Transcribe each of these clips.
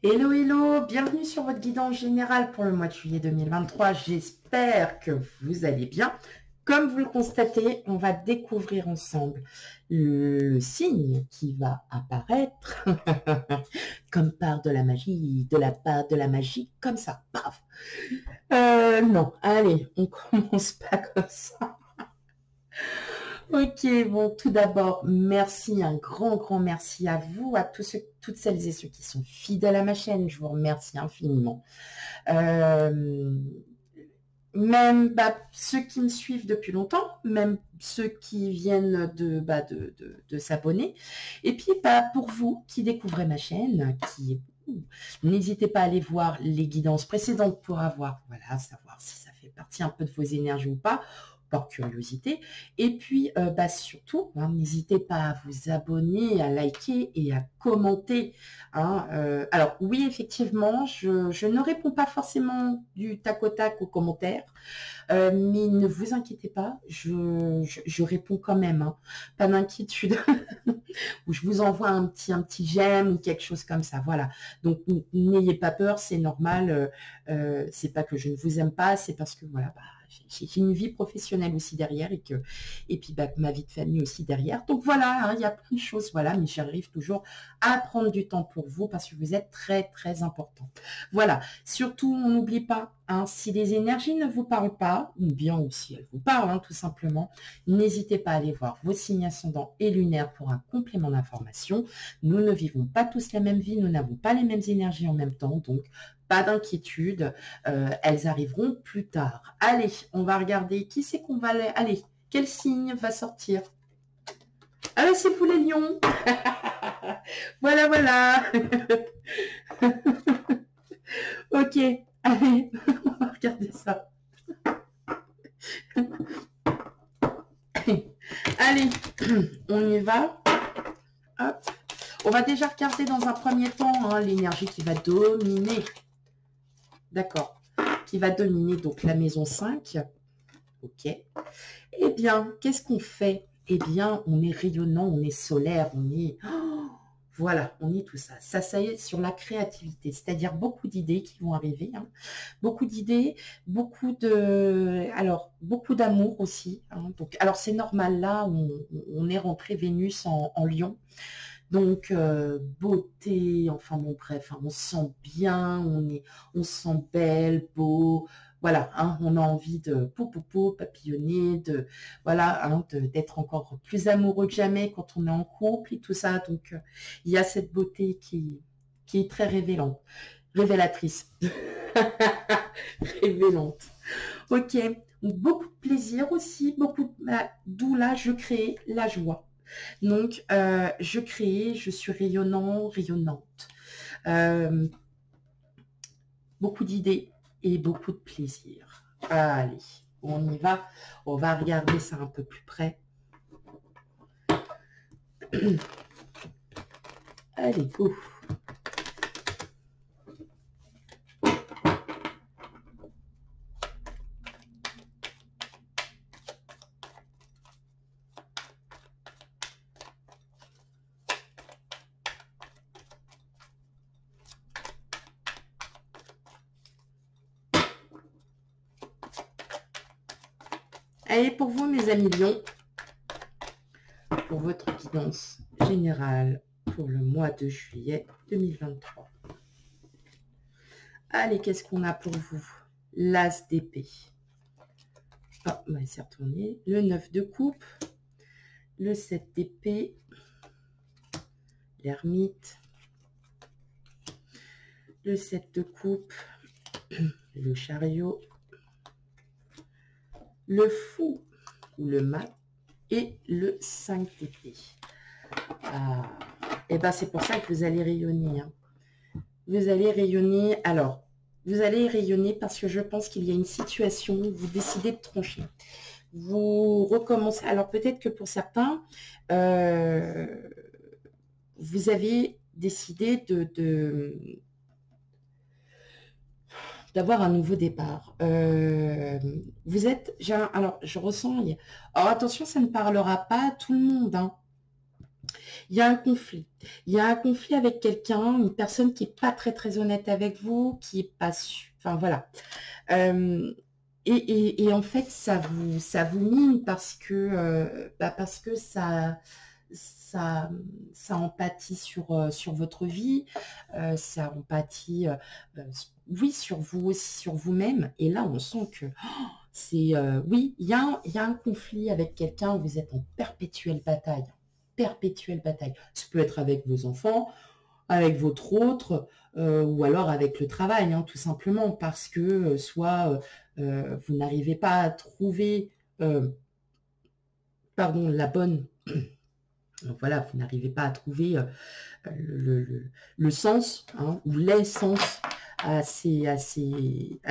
Hello, hello, bienvenue sur votre guidance générale pour le mois de juillet 2023. J'espère que vous allez bien. Comme vous le constatez, on va découvrir ensemble le signe qui va apparaître comme par de la magie, de la part de la magie, comme ça, paf. Non, allez, on commence pas comme ça. Ok, bon, tout d'abord, merci, un grand merci à vous, à tous ceux, toutes celles et ceux qui sont fidèles à ma chaîne. Je vous remercie infiniment. Euh, Même ceux qui me suivent depuis longtemps, même ceux qui viennent de s'abonner. Et puis, pour vous qui découvrez ma chaîne, n'hésitez pas à aller voir les guidances précédentes pour savoir si ça fait partie un peu de vos énergies ou pas, par curiosité. Et puis, surtout, n'hésitez pas à vous abonner, à liker et à commenter. Alors, oui, effectivement, je ne réponds pas forcément du tac au tac aux commentaires, mais ne vous inquiétez pas, je réponds quand même. Pas d'inquiétude. Ou je vous envoie un petit j'aime ou quelque chose comme ça. Voilà. Donc, n'ayez pas peur, c'est normal. C'est pas que je ne vous aime pas, c'est parce que voilà, j'ai une vie professionnelle aussi derrière et puis ma vie de famille aussi derrière. Donc voilà, il y a plein de choses, voilà, mais j'arrive toujours à prendre du temps pour vous parce que vous êtes très important. Voilà. Surtout, on n'oublie pas, si les énergies ne vous parlent pas, ou bien ou si elles vous parlent, tout simplement, n'hésitez pas à aller voir vos signes ascendants et lunaires pour un complément d'information. Nous ne vivons pas tous la même vie, nous n'avons pas les mêmes énergies en même temps, donc pas d'inquiétude, elles arriveront plus tard. Allez, on va regarder qui c'est qu'on va aller. Allez, quel signe va sortir? Ah, c'est vous les lions. Voilà. Ok, allez, on va regarder ça. Allez, on y va. Hop. On va déjà regarder dans un premier temps l'énergie qui va dominer. D'accord. Qui va dominer donc la maison 5. Ok. Eh bien, qu'est-ce qu'on fait? Eh bien, on est rayonnant, on est solaire, on est... voilà, on est tout ça. Ça y est, sur la créativité, c'est-à-dire beaucoup d'idées qui vont arriver. Beaucoup d'idées, beaucoup d'amour aussi. Donc, alors, c'est normal, là, on est rentré Vénus en Lion. Donc, beauté, enfin bon, bref, on se sent bien, on se sent belle, beau, voilà, on a envie de papillonner, d'être encore plus amoureux que jamais quand on est en couple et tout ça. Donc, il y a cette beauté qui est très révélatrice, révélante. Ok, beaucoup de plaisir aussi, d'où là, je crée la joie. Donc, je crée, je suis rayonnant, rayonnante. Beaucoup d'idées et beaucoup de plaisir. Allez, on y va. On va regarder ça un peu plus près. Allez, go. Allez, pour vous, mes amis lions, pour votre guidance générale pour le mois de juillet 2023. Allez, qu'est-ce qu'on a pour vous? L'as d'épée. Oh, bah, c'est retourné. Le 9 de coupe. Le 7 d'épée. L'ermite. Le 7 de coupe. Le chariot. Le fou ou le mat. Et le 5 d'épée. Et ben c'est pour ça que vous allez rayonner. Vous allez rayonner. Alors, vous allez rayonner parce que je pense qu'il y a une situation où vous décidez de trancher. Vous recommencez. Alors, peut-être que pour certains, vous avez décidé d'avoir un nouveau départ. Vous êtes... alors, je ressens... Alors, attention, ça ne parlera pas à tout le monde. Il y a un conflit. Il y a un conflit avec quelqu'un, une personne qui est pas très très honnête avec vous, qui est pas su. Enfin voilà. Euh, et en fait, ça vous mine parce que ça, ça empathie sur votre vie, ça empathie, oui, sur vous aussi, sur vous-même. Et là, on sent que oui, il y a un conflit avec quelqu'un où vous êtes en perpétuelle bataille. Perpétuelle bataille. Ça peut être avec vos enfants, avec votre autre, ou alors avec le travail, hein, tout simplement, parce que soit vous n'arrivez pas à trouver, pardon, la bonne, voilà, vous n'arrivez pas à trouver le sens, hein, ou les sens à ces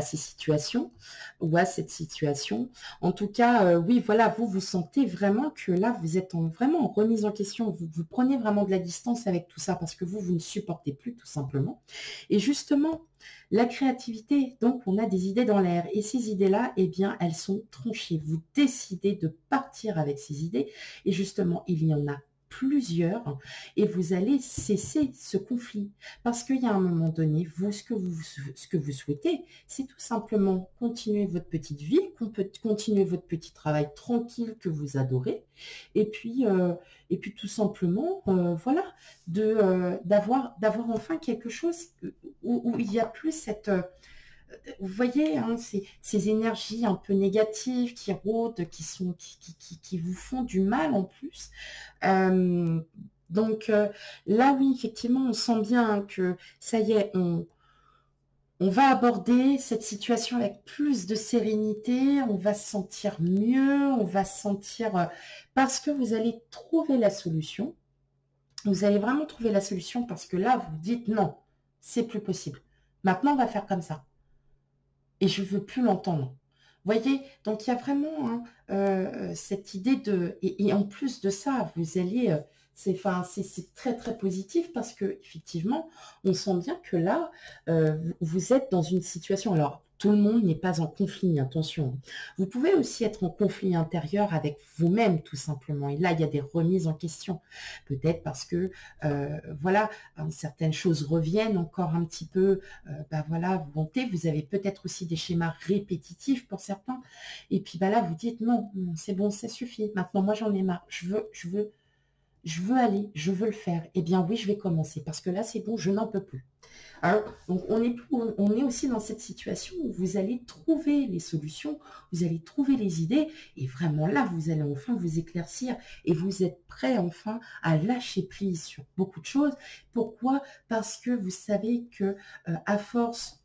situations ou à cette situation. En tout cas, oui, voilà, vous sentez vraiment que là, vous êtes vraiment en remise en question. Vous prenez vraiment de la distance avec tout ça parce que vous ne supportez plus tout simplement. Et justement, la créativité, donc on a des idées dans l'air et ces idées-là, eh bien, elles sont tranchées. Vous décidez de partir avec ces idées et justement, il y en a plusieurs et vous allez cesser ce conflit. Parce qu'il y a un moment donné, ce que vous souhaitez, c'est tout simplement continuer votre petite vie, continuer votre petit travail tranquille que vous adorez, et puis tout simplement, voilà, d'avoir enfin quelque chose où il n'y a plus cette... vous voyez, hein, ces énergies un peu négatives qui rôdent, qui vous font du mal en plus. Euh, donc là, oui, effectivement, on sent bien que ça y est, on va aborder cette situation avec plus de sérénité, on va se sentir mieux, on va se sentir... parce que vous allez trouver la solution. Vous allez vraiment trouver la solution parce que là, vous dites non, c'est plus possible. Maintenant, on va faire comme ça. Et je ne veux plus l'entendre. Voyez, donc il y a vraiment hein, cette idée de... Et en plus de ça, vous allez... c'est très très positif parce que effectivement, on sent bien que là, vous êtes dans une situation... Alors, tout le monde n'est pas en conflit, attention. Vous pouvez aussi être en conflit intérieur avec vous-même, tout simplement. Et là, il y a des remises en question. Peut-être parce que, voilà, certaines choses reviennent encore un petit peu. Voilà, vous montez, vous avez peut-être aussi des schémas répétitifs pour certains. Et puis, là, vous dites, non, non, c'est bon, ça suffit. Maintenant, moi, j'en ai marre. Je veux aller, je veux le faire. Eh bien, oui, je vais commencer parce que là, c'est bon, je n'en peux plus. Alors, donc on est aussi dans cette situation où vous allez trouver les solutions, vous allez trouver les idées, et vraiment là, vous allez enfin vous éclaircir, et vous êtes prêt enfin à lâcher prise sur beaucoup de choses. Pourquoi? Parce que vous savez que à force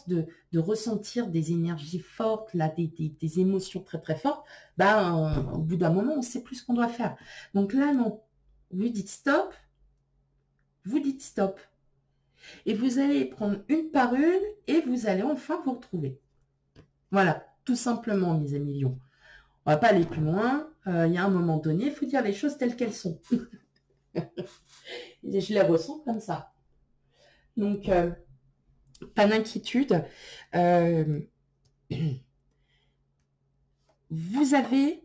de ressentir des énergies fortes, là, des émotions très très fortes, au bout d'un moment, on ne sait plus ce qu'on doit faire. Donc là, non, vous dites stop, vous dites stop. Et vous allez prendre une par une et vous allez enfin vous retrouver. Voilà, tout simplement, mes amis lions. On va pas aller plus loin. Il y a un moment donné, il faut dire les choses telles qu'elles sont. Et je les ressens comme ça. Donc, pas d'inquiétude. Vous avez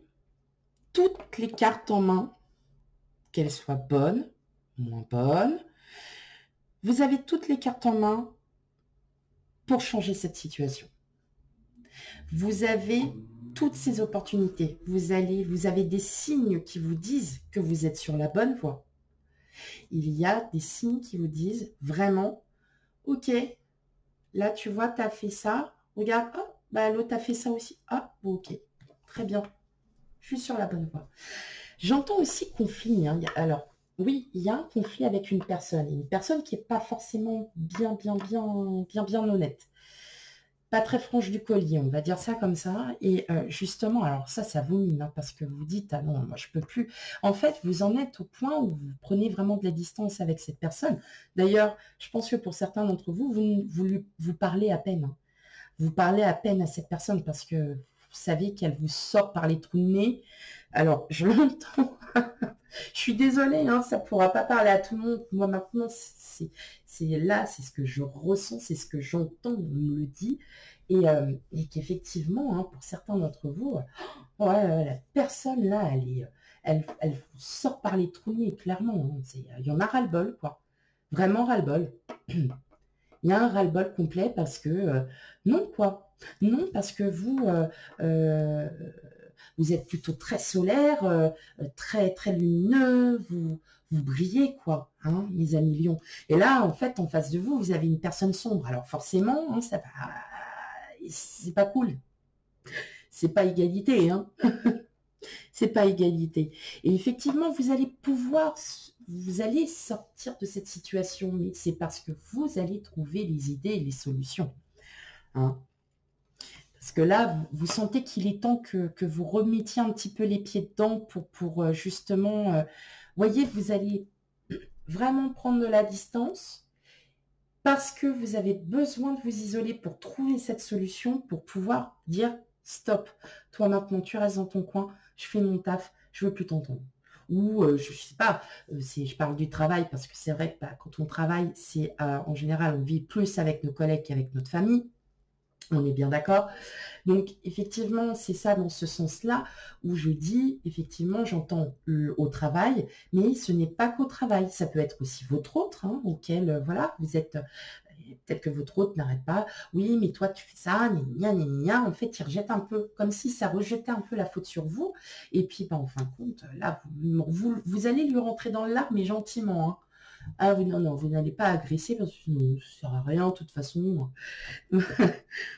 toutes les cartes en main, qu'elles soient bonnes, moins bonnes. Vous avez toutes les cartes en main pour changer cette situation. Vous avez toutes ces opportunités. Vous avez des signes qui vous disent que vous êtes sur la bonne voie. Il y a des signes qui vous disent vraiment, ok, là tu vois, tu as fait ça. Regarde, l'autre a fait ça aussi. Ah, bon, ok, très bien. Je suis sur la bonne voie. J'entends aussi conflit. Hein. Alors, oui, il y a un conflit avec une personne qui n'est pas forcément bien honnête. Pas très franche du collier, on va dire ça comme ça. Et justement, alors ça vous mine, hein, parce que vous dites, ah non, moi je peux plus. En fait, vous en êtes au point où vous prenez vraiment de la distance avec cette personne. D'ailleurs, je pense que pour certains d'entre vous, vous parlez à peine. Hein. Vous parlez à peine à cette personne parce que vous savez qu'elle vous sort par les trous de nez. Alors, je l'entends. Je suis désolée, hein, ça ne pourra pas parler à tout le monde. Moi, maintenant, c'est ce que je ressens, c'est ce que j'entends, on me le dit. Et qu'effectivement, hein, pour certains d'entre vous, la personne là, elle vous sort par les trous de nez, clairement. Hein. Il y en a ras-le-bol, quoi. Vraiment ras-le-bol. Il y a un ras-le-bol complet parce que non, quoi. Non, parce que vous êtes plutôt très solaire, très, très lumineux, vous brillez, quoi, hein, mes amis lions. Et là, en fait, en face de vous, vous avez une personne sombre. Alors forcément, hein, ça va, c'est pas cool. C'est pas égalité, hein. C'est pas égalité. Et effectivement, vous allez sortir de cette situation, mais c'est parce que vous allez trouver les idées et les solutions. Hein. Parce que là, vous sentez qu'il est temps que vous remettiez un petit peu les pieds dedans pour justement... voyez, vous allez vraiment prendre de la distance parce que vous avez besoin de vous isoler pour trouver cette solution, pour pouvoir dire stop. Toi maintenant, tu restes dans ton coin, je fais mon taf, je veux plus t'entendre. Ou je sais pas, je parle du travail parce que c'est vrai que quand on travaille, c'est en général on vit plus avec nos collègues qu'avec notre famille. On est bien d'accord. Donc, effectivement, c'est ça dans ce sens-là où je dis, effectivement, j'entends au travail, mais ce n'est pas qu'au travail. Ça peut être aussi votre autre, hein, auquel, voilà, vous êtes... Peut-être que votre hôte n'arrête pas. Oui, mais toi, tu fais ça, gna, gna, gna. En fait, il rejette un peu, comme si ça rejetait un peu la faute sur vous. Et puis, en fin de compte, là, vous allez lui rentrer dans l'arbre, mais gentiment. Hein. Ah, non, vous n'allez pas agresser parce que ça ne sert à rien, de toute façon. Vous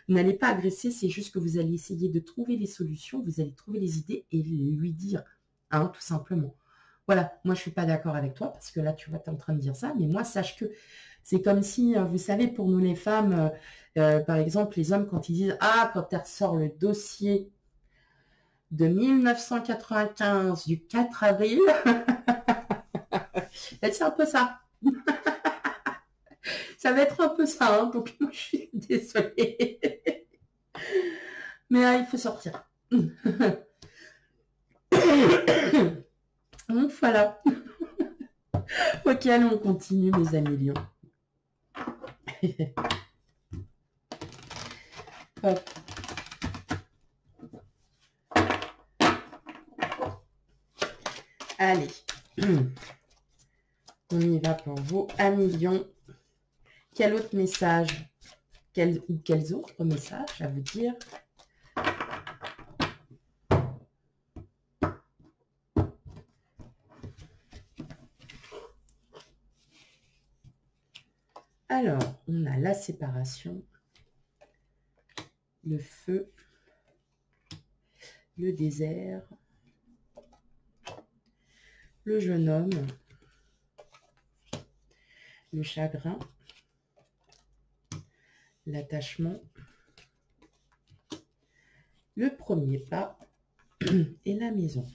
n'allez pas agresser, c'est juste que vous allez essayer de trouver les solutions, vous allez trouver les idées et lui dire, hein, tout simplement. Voilà, moi je ne suis pas d'accord avec toi parce que là tu vois, tu es en train de dire ça, mais moi sache que c'est comme si, vous savez, pour nous les femmes, par exemple, les hommes quand ils disent, ah, quand elle ressort le dossier de 1995 du 4 avril, c'est un peu ça. Ça va être un peu ça, hein, donc moi je suis désolée. Mais il faut sortir. Donc voilà. Ok, allons, on continue, mes amis lions. Hop. Allez. On y va pour vous, amis lions. Quel autre message ou quels autres messages à vous dire? Alors, on a la séparation, le feu, le désert, le jeune homme, le chagrin, l'attachement, le premier pas et la maison.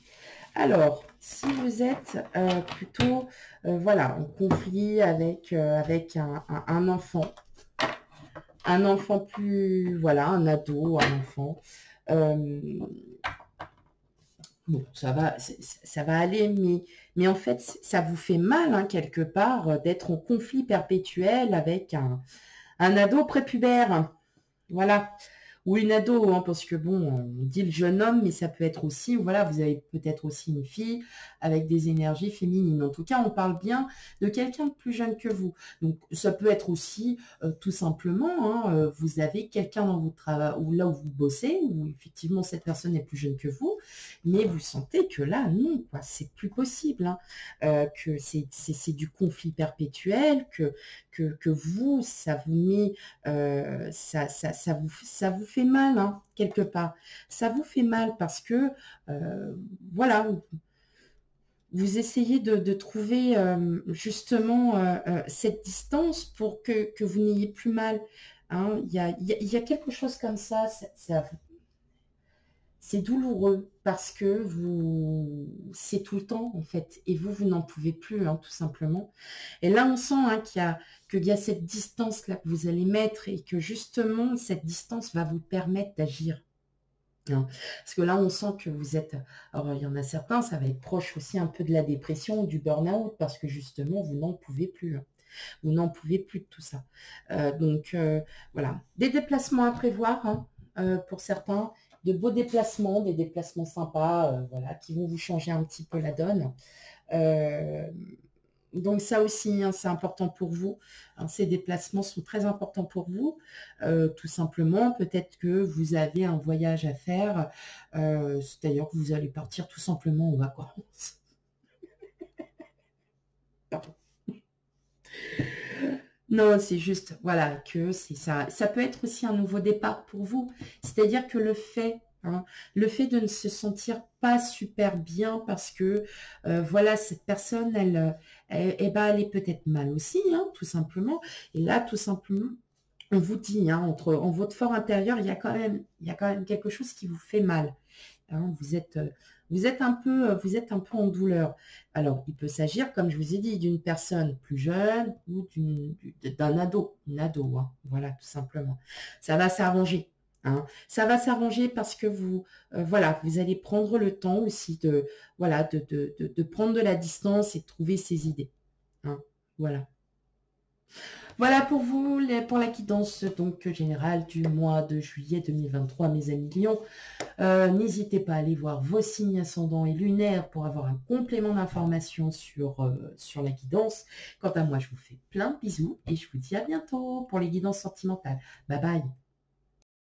Alors, si vous êtes plutôt voilà, en conflit avec, un enfant plus, voilà, un ado, un enfant, bon, ça va aller, mais en fait, ça vous fait mal, hein, quelque part, d'être en conflit perpétuel avec un ado prépubère. Voilà. Ou une ado, hein, parce que bon, on dit le jeune homme, mais ça peut être aussi, voilà, vous avez peut-être aussi une fille avec des énergies féminines. En tout cas, on parle bien de quelqu'un de plus jeune que vous. Donc, ça peut être aussi, tout simplement, hein, vous avez quelqu'un dans votre travail, ou là où vous bossez, où effectivement cette personne est plus jeune que vous, mais vous sentez que là, non, quoi, c'est plus possible, hein, que c'est du conflit perpétuel, que vous, ça vous met, ça vous fait mal, hein, quelque part. Ça vous fait mal parce que, voilà, vous essayez de trouver justement cette distance pour que vous n'ayez plus mal. Hein. Il y a quelque chose comme ça, c'est douloureux parce que c'est tout le temps en fait, et vous n'en pouvez plus, hein, tout simplement. Et là, on sent, hein, qu'il y a cette distance-là que vous allez mettre et que justement, cette distance va vous permettre d'agir. Hein. Parce que là, on sent que vous êtes... Alors, il y en a certains, ça va être proche aussi un peu de la dépression ou du burn-out parce que justement, vous n'en pouvez plus. Hein. Vous n'en pouvez plus de tout ça. Donc, voilà. Des déplacements à prévoir, hein, pour certains. de beaux déplacements, des déplacements sympas, voilà, qui vont vous changer un petit peu la donne. Donc ça aussi, hein, c'est important pour vous. Hein, ces déplacements sont très importants pour vous. Tout simplement, peut-être que vous avez un voyage à faire. C'est-à-dire que vous allez partir tout simplement en vacances. Non, c'est juste, voilà, que c'est ça. Ça peut être aussi un nouveau départ pour vous. C'est-à-dire que le fait de ne se sentir pas super bien parce que, voilà, cette personne, elle est peut-être mal aussi, hein, tout simplement. Et là, tout simplement, on vous dit, hein, en votre fort intérieur, il y a quand même quelque chose qui vous fait mal. Hein, vous êtes un peu en douleur. Alors, il peut s'agir, comme je vous ai dit, d'une personne plus jeune ou d'un ado, une ado, hein, voilà, tout simplement. Ça va s'arranger. Hein. Ça va s'arranger parce que voilà, vous allez prendre le temps aussi voilà, de prendre de la distance et de trouver ses idées. Hein, voilà. Voilà pour vous, pour la guidance donc générale du mois de juillet 2023, mes amis Lions. N'hésitez pas à aller voir vos signes ascendants et lunaires pour avoir un complément d'information sur la guidance. Quant à moi, je vous fais plein de bisous et je vous dis à bientôt pour les guidances sentimentales. Bye bye.